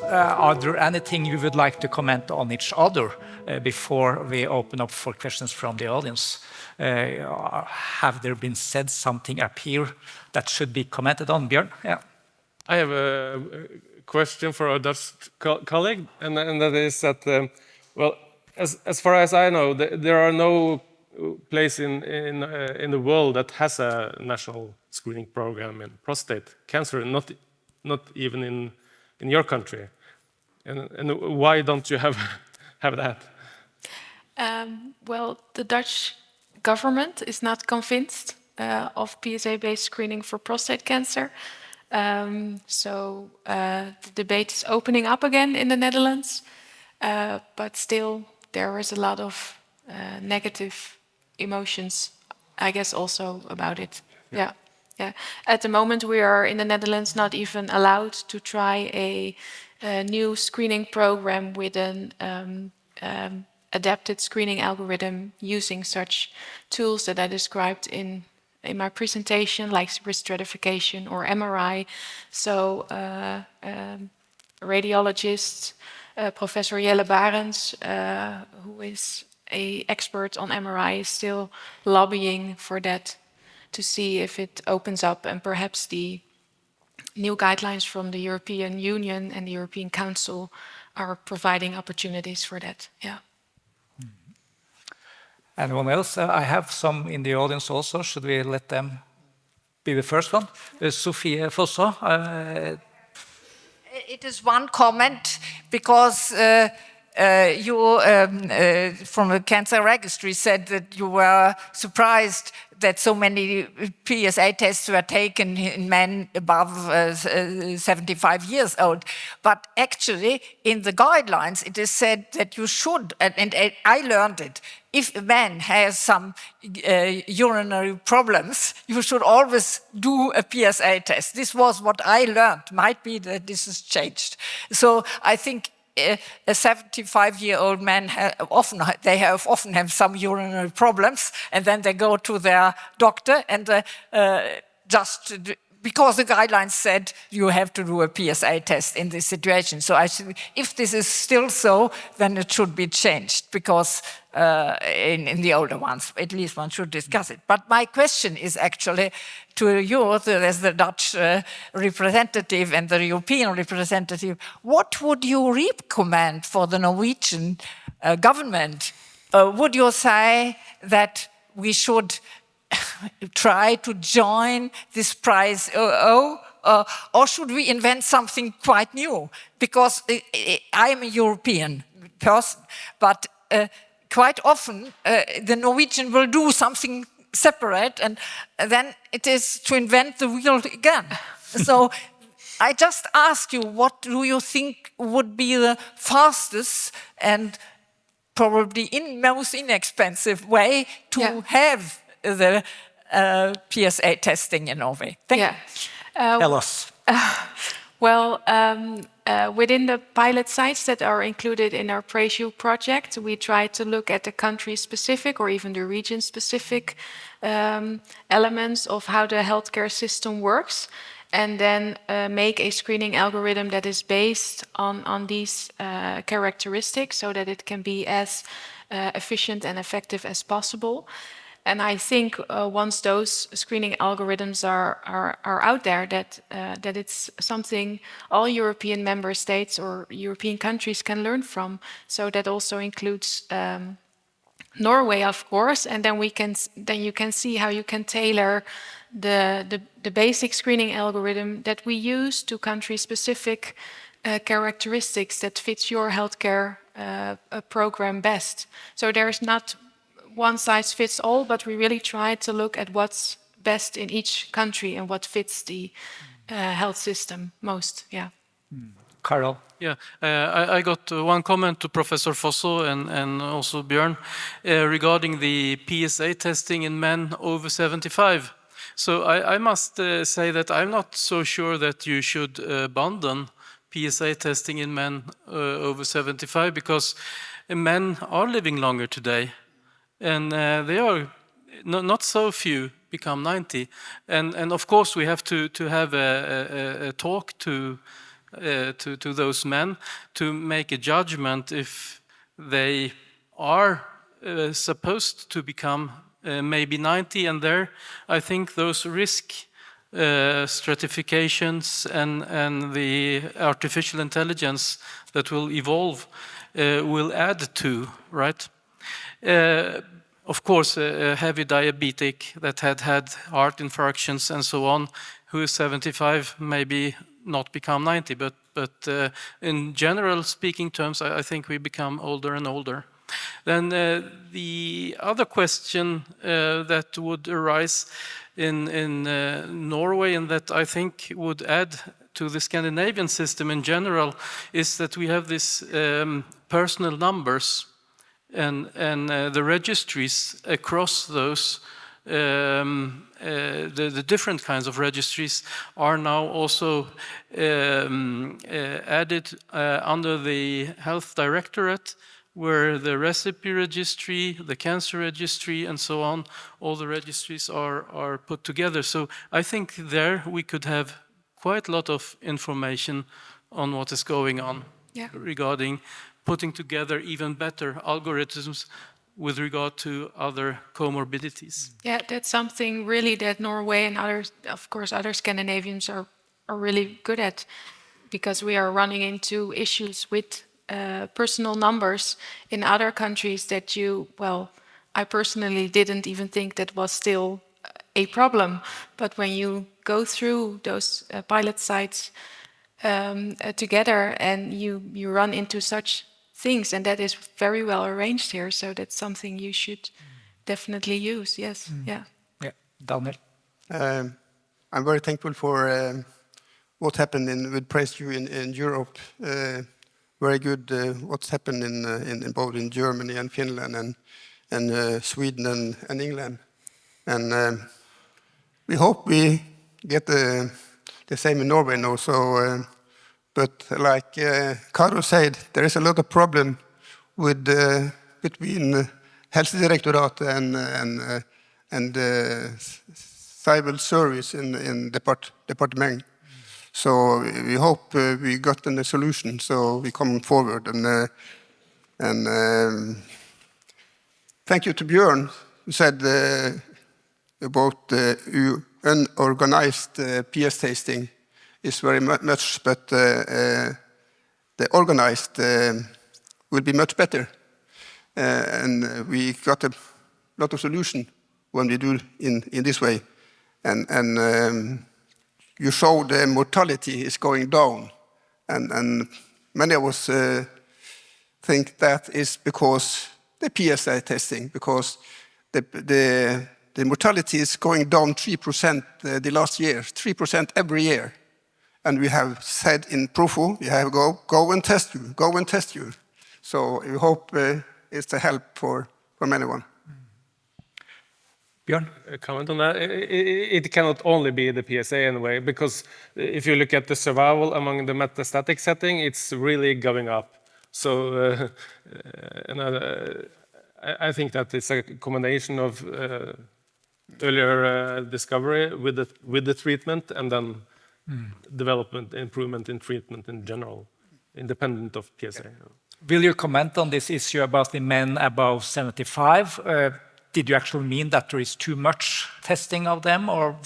are there anything you would like to comment on each other before we open up for questions from the audience? Have there been said something up here that should be commented on, Björn? Yeah. I have a question for our Dutch colleague, and that is that, well, as far as I know, there are no place in the world that has a national screening program in prostate cancer, not even in your country. And why don't you have that? Well, the Dutch government is not convinced of PSA-based screening for prostate cancer. So the debate is opening up again in the Netherlands, but still there is a lot of negative emotions, I guess, also about it. Yeah. At the moment, we are in the Netherlands not even allowed to try a new screening program with an adapted screening algorithm using such tools that I described in my presentation, like risk stratification or MRI. So radiologist, Professor Jelle Barends, who is an expert on MRI, is still lobbying for that to see if it opens up, and perhaps the new guidelines from the European Union and the European Council are providing opportunities for that. Yeah. Anyone else? I have some in the audience also. Should we let them be the first one? Sofie Fosso. It is one comment, because you, from the cancer registry, said that you were surprised that so many PSA tests were taken in men above 75 years old. But actually, in the guidelines, it is said that you should, and I learned it, if a man has some urinary problems, you should always do a PSA test. This was what I learned. Might be that this has changed. So I think a 75-year-old man often have some urinary problems, and then they go to their doctor, and because the guidelines said you have to do a PSA test in this situation. So if this is still so, then it should be changed, because in the older ones, at least one should discuss it. But my question is actually to you, as the Dutch representative and the European representative, what would you recommend for the Norwegian government? Would you say that we should try to join this prize, or should we invent something quite new? Because I am a European person, but quite often the Norwegian will do something separate, and then it is to invent the wheel again. So I just ask you, what do you think would be the fastest and probably most inexpensive way to have the PSA testing in Norway? Thank you. Tell us. Well, within the pilot sites that are included in our PraisU project, we try to look at the country-specific or even the region-specific elements of how the healthcare system works, and then make a screening algorithm that is based on these characteristics, so that it can be as efficient and effective as possible. And I think once those screening algorithms are out there, that it's something all European member states or European countries can learn from. So that also includes Norway, of course, and then you can see how you can tailor the basic screening algorithm that we use to country-specific characteristics that fits your healthcare program best. So there's not one size fits all, but we really try to look at what's best in each country and what fits the health system most. Yeah. Carol? Yeah, I got one comment to Professor Fosso and also Björn regarding the PSA testing in men over 75. So I must say that I'm not so sure that you should abandon PSA testing in men over 75, because men are living longer today. And they are not so few become 90, and of course we have to have a talk to to those men to make a judgment if they are supposed to become maybe 90, and there I think those risk stratifications and the artificial intelligence that will evolve will add to, right? Of course, a heavy diabetic that had heart infarctions and so on, who is 75, maybe not become 90, but in general speaking terms, I think we become older and older. Then the other question that would arise in Norway, and that I think would add to the Scandinavian system in general, is that we have this personal numbers and the registries across those. The different kinds of registries are now also added under the Health Directorate, where the recipe registry, the cancer registry, and so on, all the registries are put together. So I think there we could have quite a lot of information on what is going on regarding putting together even better algorithms with regard to other comorbidities. Yeah, that's something really that Norway and others, of course, other Scandinavians are really good at, because we are running into issues with personal numbers in other countries that I personally didn't even think that was still a problem. But when you go through those pilot sites together and you run into such things, and that is very well arranged here, so that's something you should definitely use. Yes. Yeah, Daniel. I'm very thankful for what happened with PraceView in Europe. Very good what's happened in both in Germany and Finland and Sweden and England. And we hope we get the same in Norway now. So, but like Karo said, there is a lot of problem with between Helsedirektoratet and civil service in department. So we hope we got a solution, so we come forward. And thank you to Bjørn, who said about unorganized PS tasting is very much, but the organized will be much better. And we got a lot of solution when we do in this way. And you show the mortality is going down, and many of us think that is because the PSA testing, because the mortality is going down 3% the last year, 3% every year. And we have said in Profo, we have go and test you, go and test you. So we hope it's a help for anyone. Bjørn? A comment on that. It cannot only be the PSA in a way, because if you look at the survival among the metastatic setting, it's really going up. So I think that it's a combination of earlier discovery with the treatment, and then development, improvement in treatment in general, independent of PSA. Will you comment on this issue about the men above 75? Did you actually mean that there is too much testing of them, or?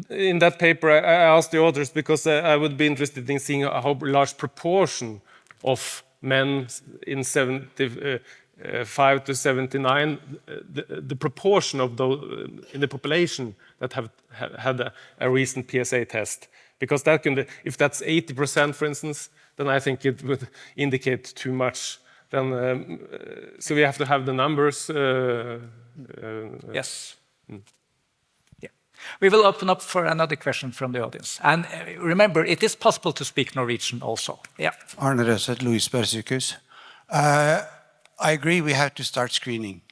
In that paper, I asked the authors, because I would be interested in seeing how large proportion of men in 75 to 79, the proportion of those in the population that have had a recent PSA test. Because that can, if that's 80%, for instance, then I think it would indicate too much. Then, so we have to have the numbers. Yes. Yeah. We will open up for another question from the audience. And remember, it is possible to speak Norwegian also. Yeah. Arne Røseth, Louisburg Sykehus. I agree we have to start screening.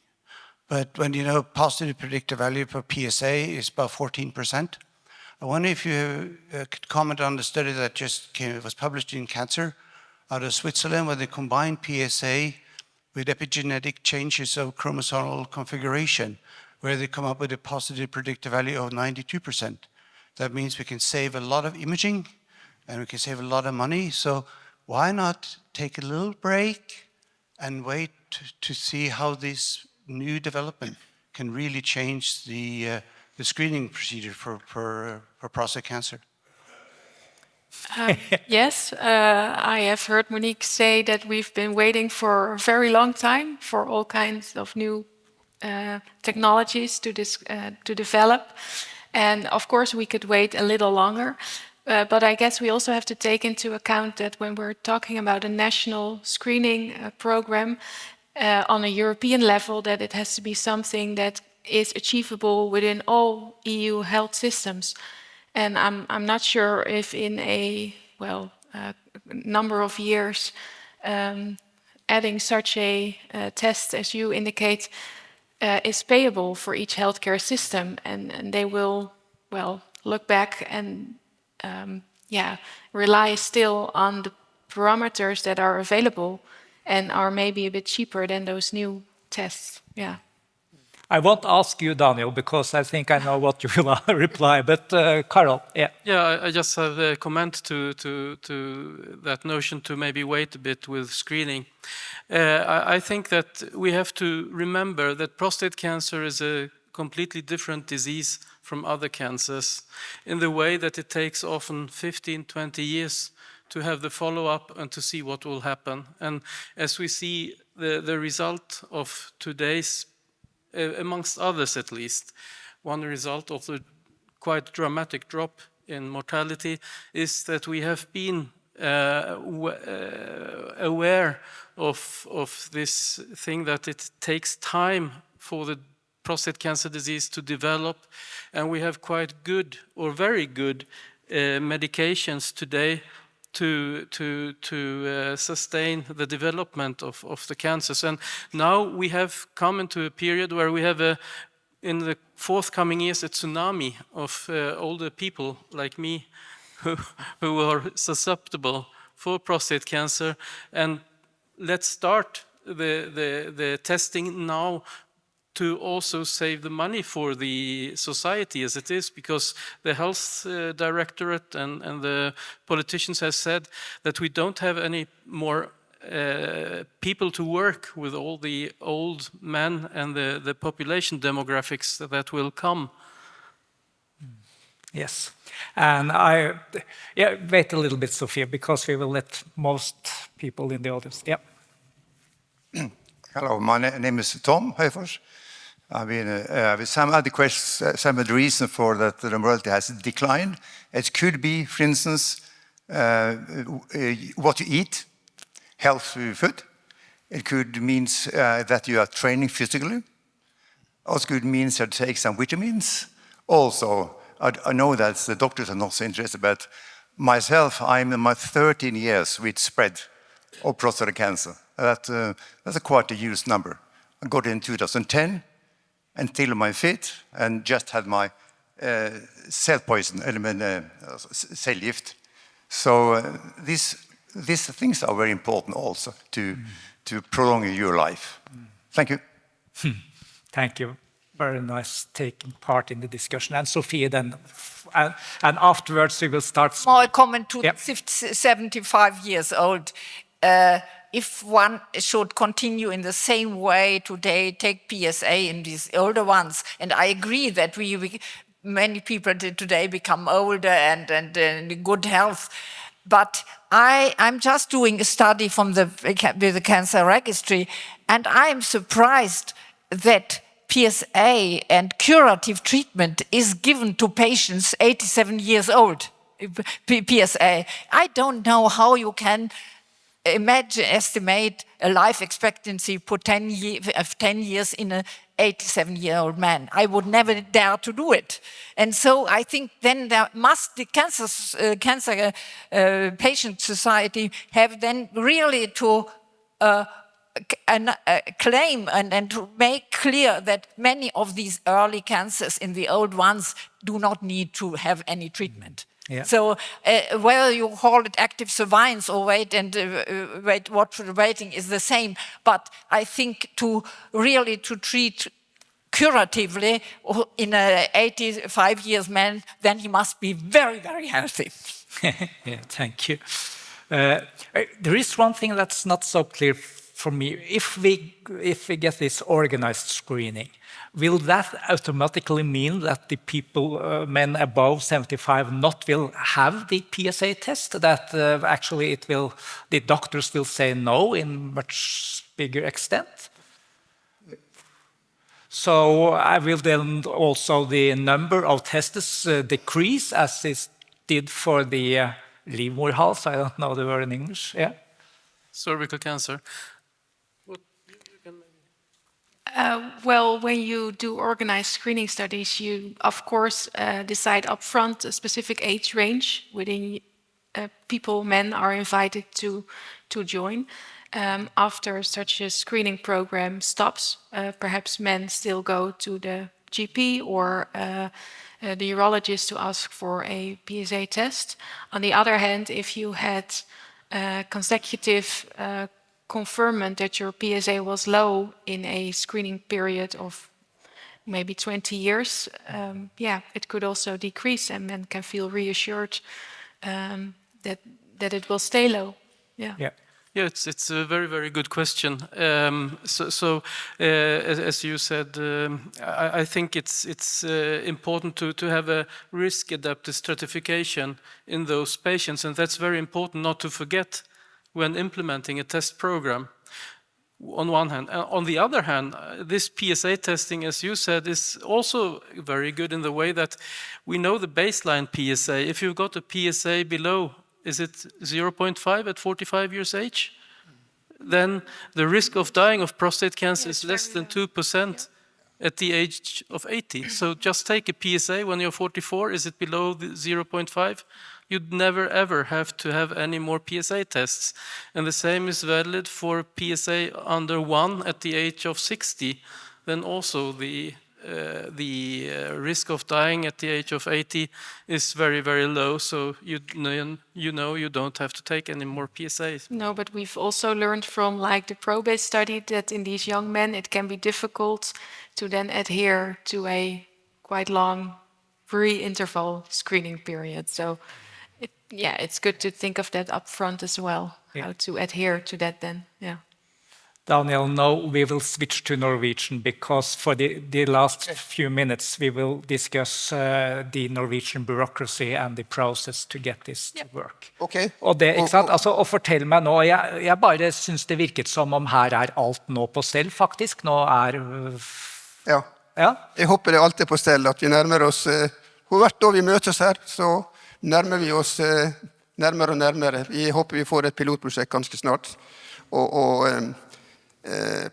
But when you know positive predictive value for PSA is about 14%, I wonder if you could comment on the study that just was published in Cancer out of Switzerland, where they combined PSA with epigenetic changes of chromosomal configuration, where they come up with a positive predictive value of 92%. That means we can save a lot of imaging and we can save a lot of money. So why not take a little break and wait to see how this new development can really change the screening procedure for prostate cancer? Yes, I have heard Monique say that we've been waiting for a very long time for all kinds of new technologies to develop. And of course, we could wait a little longer. But I guess we also have to take into account that when we're talking about a national screening program on a European level, that it has to be something that is achievable within all EU health systems. And I'm not sure if in a number of years, adding such a test as you indicate is payable for each healthcare system, and they will look back and rely still on the parameters that are available and are maybe a bit cheaper than those new tests. Yeah. I won't ask you, Daniel, because I think I know what you will reply. But Carol, yeah. Yeah, I just have a comment to that notion to maybe wait a bit with screening. I think that we have to remember that prostate cancer is a completely different disease from other cancers in the way that it takes often 15, 20 years to have the follow-up and to see what will happen. And as we see the result of today's, amongst others at least, one result of the quite dramatic drop in mortality is that we have been aware of this thing that it takes time for the prostate cancer disease to develop, and we have quite good or very good medications today to sustain the development of the cancers. And now we have come into a period where we have in the forthcoming years a tsunami of older people like me who are susceptible for prostate cancer. And let's start the testing now to also save the money for the society as it is, because the health directorate and the politicians have said that we don't have any more people to work with all the old men and the population demographics that will come. Yes. And wait a little bit, Sophia, because we will let most people in the audience. Yeah. Hello, my name is Tom Heufors. I mean, with some of the reason for that the mortality has declined. It could be, for instance, what you eat, healthy food. It could mean that you are training physically. Also could mean that you take some vitamins. Also, I know that the doctors are not so interested, but myself, I'm in my 13 years with spread of prostate cancer. That's a quite a huge number. I got in 2010. Until my fit, and just had my cell poison, cell gift. So these things are very important also to prolong your life. Thank you. Thank you. Very nice taking part in the discussion. And Sophia then, and afterwards we will start. Small comment to 75 years old. If one should continue in the same way today, take PSA in these older ones, and I agree that many people today become older and in good health, but I'm just doing a study from with the cancer registry, and I'm surprised that PSA and curative treatment is given to patients 87 years old. PSA. I don't know how you can estimate a life expectancy for 10 years in an 87-year-old man. I would never dare to do it. And so I think then the cancer patient society have then really to claim and to make clear that many of these early cancers in the old ones do not need to have any treatment. Yeah. So whether you call it active surveillance or watchful waiting is the same. But I think to treat curatively in a 85 years man, then he must be very, very healthy. Yeah, thank you. There is one thing that's not so clear for me. If we get this organized screening, will that automatically mean that the people, men above 75, not will have the PSA test? That actually the doctors will say no in much bigger extent? So will then also the number of tests decrease as it did for the livmorhals? I don't know the word in English. Yeah. Cervical cancer. Well, when you do organized screening studies, you, of course, decide upfront a specific age range within men are invited to join. After such a screening program stops, perhaps men still go to the GP or the urologist to ask for a PSA test. On the other hand, if you had consecutive confirmation that your PSA was low in a screening period of maybe 20 years, it could also decrease, and men can feel reassured that it will stay low. Yeah, it's a very, very good question. As you said, I think it's important to have a risk-adapted stratification in those patients, and that's very important not to forget when implementing a test program, on one hand. On the other hand, this PSA testing, as you said, is also very good in the way that we know the baseline PSA. If you've got a PSA below, is it 0.5 at 45 years age? Then the risk of dying of prostate cancer is less than 2% at the age of 80. So just take a PSA when you're 44, is it below 0.5? You'd never ever have to have any more PSA tests. And the same is valid for PSA under 1 at the age of 60. Then also the risk of dying at the age of 80 is very, very low. So you don't have to take any more PSAs. No, but we've also learned from the PROBASE study that in these young men it can be difficult to then adhere to a quite long pre-interval screening period. So it's good to think of that up front as well, how to adhere to that then, Daniel, now we will switch to Norwegian because for the last few minutes we will discuss the Norwegian bureaucracy and the process to get this to work. Okay. Og det, ikke sant? Altså, og fortell meg nå, jeg bare synes det virket som om her alt nå på stell faktisk. Nå Ja, jeg håper det alt på stell, at vi nærmer oss, for hvert år vi møtes her, så nærmer vi oss nærmere og nærmere. Vi håper vi får et pilotprosjekt ganske snart. Og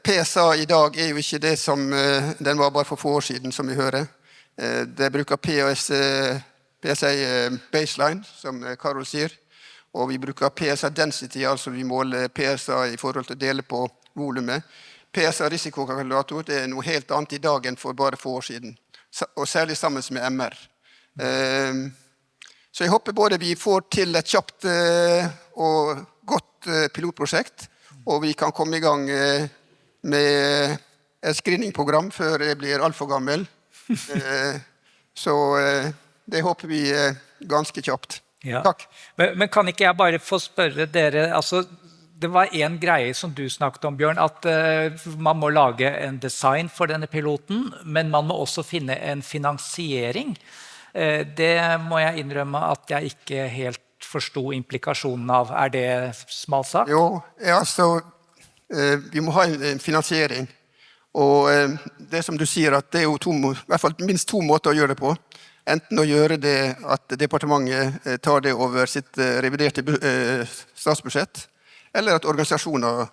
PSA i dag jo ikke det som den var bare for få år siden, som vi hører. Det bruker PSA baseline, som Karol sier, og vi bruker PSA density, altså vi måler PSA i forhold til å dele på volumet. PSA risikokalkulator, det noe helt annet i dag enn for bare få år siden, og særlig sammen med MR. Så jeg håper både vi får til et kjapt og godt pilotprosjekt, og vi kan komme i gang med et screeningprogram før jeg blir alt for gammel. Så det håper vi ganske kjapt. Takk. Men kan ikke jeg bare få spørre dere, altså det var en greie som du snakket om, Bjørn, at man må lage en design for denne piloten, men man må også finne en finansiering. Det må jeg innrømme at jeg ikke helt forstod implikasjonen av. Det smalsagt? Jo, så vi må ha en finansiering. Og det som du sier, at det jo i hvert fall minst to måter å gjøre det på. Enten å gjøre det at departementet tar det over sitt reviderte statsbudsjett, eller at organisasjoner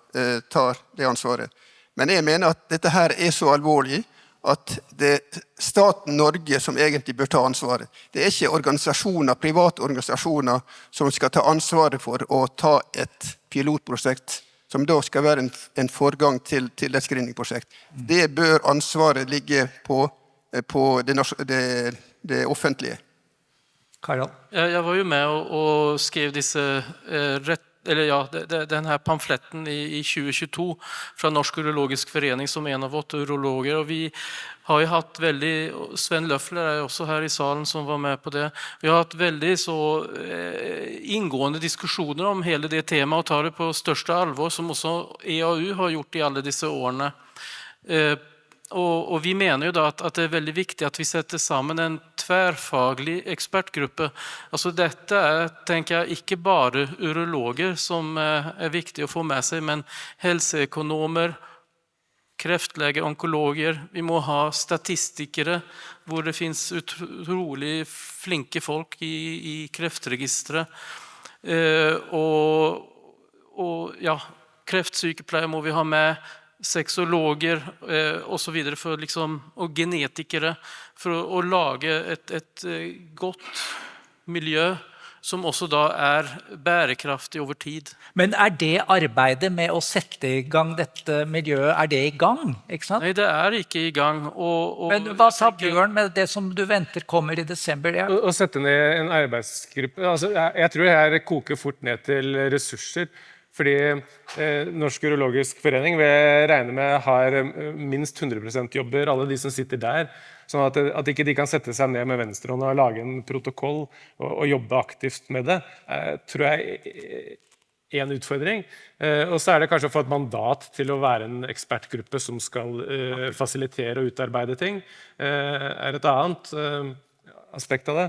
tar det ansvaret. Men jeg mener at dette her så alvorlig at det staten Norge som egentlig bør ta ansvaret. Det ikke organisasjoner, private organisasjoner som skal ta ansvaret for å ta et pilotprosjekt som da skal være en forgang til et screeningprosjekt. Det bør ansvaret ligge på det offentlige. Karol? Jeg var jo med og skrev disse eller ja, den här pamfletten i 2022 fra Norsk urologisk forening som en av 8 urologer, og vi har jo hatt veldig, Sven Løffler er også her i salen som var med på det, vi har hatt veldig så inngående diskusjoner om hele det temaet og tar det på største alvor, som også EAU har gjort i alle disse årene. Og vi mener jo da at det er veldig viktig at vi setter sammen en tverrfaglig ekspertgruppe. Altså dette tenker jeg, ikke bare urologer som er viktig å få med seg, men helseøkonomer, kreftleger, onkologer. Vi må ha statistikere, hvor det finnes utrolig flinke folk i kreftregistret. Og ja, kreftsykepleier må vi ha med, sexologer og så videre, for liksom, og genetikere, for å lage et godt miljø som også da bærekraftig over tid. Men det arbeidet med å sette i gang dette miljøet, det i gang, ikke sant? Nei, det ikke i gang. Men hva sa Bjørn med det som du venter kommer i desember? Ja? Å sette ned en arbeidsgruppe, altså, jeg tror jeg koker fort ned til ressurser, fordi Norsk urologisk forening vil regne med har minst 100% jobber, alle de som sitter der, sånn at ikke de kan sette seg ned med venstrehånd og lage en protokoll og jobbe aktivt med det, tror jeg en utfordring. Og så det kanskje å få et mandat til å være en ekspertgruppe som skal fasilitere og utarbeide ting, et annet aspekt av det.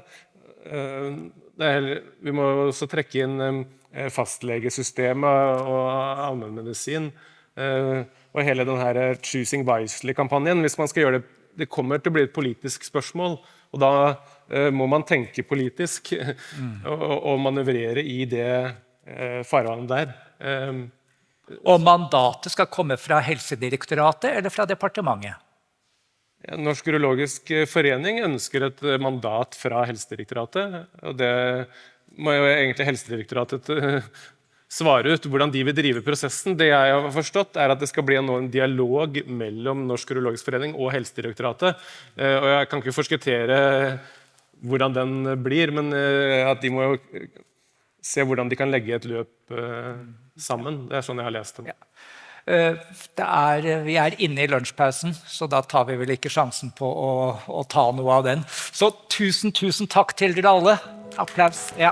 Vi må også trekke inn fastlegesystemet og allmennmedisin og hele den her Choosing Wisely-kampanjen. Hvis man skal gjøre det kommer til å bli et politisk spørsmål, og da må man tenke politisk og manøvrere i det farvannet der. Og mandatet skal komme fra Helsedirektoratet eller fra departementet? Norsk urologisk forening ønsker et mandat fra Helsedirektoratet, og det må jo egentlig Helsedirektoratet svare ut hvordan de vil drive prosessen. Det jeg har forstått at det skal bli en dialog mellom Norsk urologisk forening og Helsedirektoratet, og jeg kan ikke forskuttere hvordan den blir, men at de må jo se hvordan de kan legge et løp sammen. Det sånn jeg har lest det. Ja. Vi inne i lunsjpausen, så da tar vi vel ikke sjansen på å ta noe av den. Så tusen takk til dere alle. Applaus. Ja.